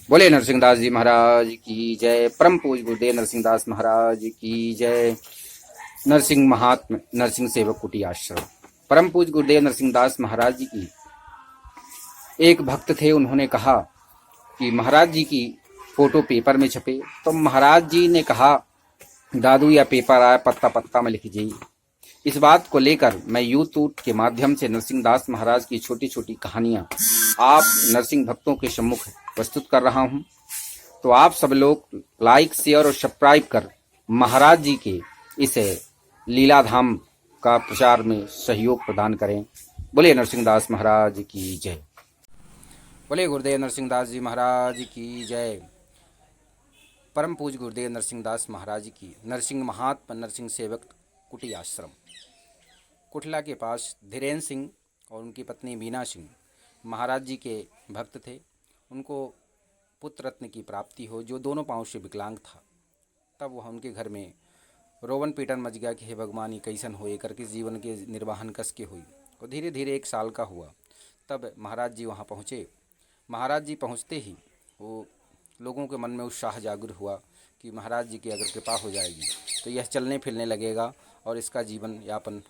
बोले नरसिंहदास जी महाराज की जय। परम पूज गुरुदेव नरसिंहदास महाराज की जय। नरसिंह महात्म नरसिंह सेवक कुटी आश्रम। परम पूज गुरुदेव नरसिंहदास महाराज जी की एक भक्त थे। उन्होंने कहा कि महाराज जी की फोटो पेपर में छपे। तो महाराज जी ने कहा, दादू या पेपर आया पत्ता पत्ता में लिख जाइए। इस बात को लेकर मैं यूट्यूब के माध्यम से नरसिंहदास महाराज की छोटी छोटी कहानियां आप नरसिंह भक्तों के सम्मुख प्रस्तुत कर रहा हूं। तो आप सब लोग लाइक शेयर और सब्सक्राइब कर महाराज जी के इस लीलाधाम का प्रचार में सहयोग प्रदान करें। बोले नरसिंहदास महाराज की जय। बोले गुरुदेव नरसिंहदास जी महाराज की जय। परम पूज गुरुदेव नरसिंहदास महाराज की नरसिंह महात्मा नरसिंह सेवक कुटी आश्रम कुठला के पास धीरेन्द्र सिंह और उनकी पत्नी बीना सिंह महाराज जी के भक्त थे। उनको पुत्र रत्न की प्राप्ति हो, जो दोनों पांव से विकलांग था। तब वह उनके घर में रोवन पीटन मच गया कि हे भगवान, ये कैसन होए करके जीवन के निर्वाहन कस के हुई। और धीरे धीरे 1 साल का हुआ तब महाराज जी वहाँ पहुँचे। महाराज जी पहुँचते ही वो लोगों के मन में उत्साह जागृत हुआ कि महाराज जी की अगर कृपा हो जाएगी तो यह चलने फिरने लगेगा और इसका जीवन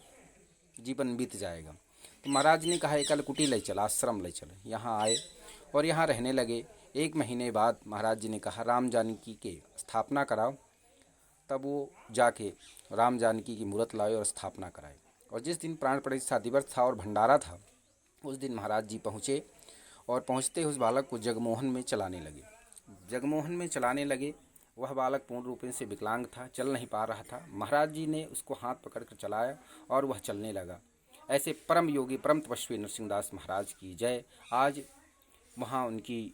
बीत जाएगा। तो महाराज ने कहा, एकल कुटी ले चल, आश्रम ले चल। यहाँ आए और यहाँ रहने लगे। 1 महीने बाद महाराज जी ने कहा, राम जानकी के स्थापना कराओ। तब वो जाके राम जानकी की मूर्त लाए और स्थापना कराए। और जिस दिन प्राण प्रतिष्ठा दिवस था और भंडारा था, उस दिन महाराज जी पहुँचे और पहुँचते उस बालक को जगमोहन में चलाने लगे। जगमोहन में चलाने लगे। वह बालक पूर्ण रूप से विकलांग था, चल नहीं पा रहा था। महाराज जी ने उसको हाथ पकड़कर चलाया और वह चलने लगा। ऐसे परम योगी परम तपस्वी नरसिंहदास महाराज की जय। आज वहाँ उनकी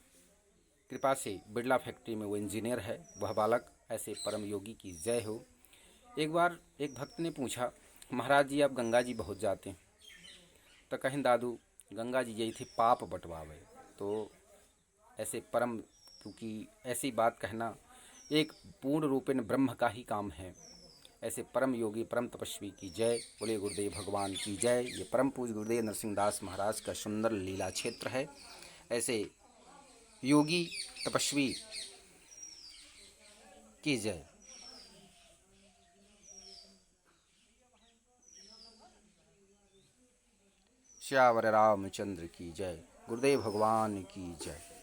कृपा से बिरला फैक्ट्री में वो इंजीनियर है वह बालक। ऐसे परम योगी की जय हो। एक बार एक भक्त ने पूछा, महाराज जी आप गंगा जी बहुत जाते हैं। तो कहें, दादू गंगा जी यही थी पाप बटवावे। तो ऐसे परम, क्योंकि ऐसी बात कहना एक पूर्ण रूपेण ब्रह्म का ही काम है। ऐसे परम योगी परम तपस्वी की जय। बोले गुरुदेव भगवान की जय। ये परम पूज्य गुरुदेव नरसिंहदास महाराज का सुंदर लीला क्षेत्र है। ऐसे योगी तपस्वी की जय। श्यावर रामचंद्र की जय। गुरुदेव भगवान की जय।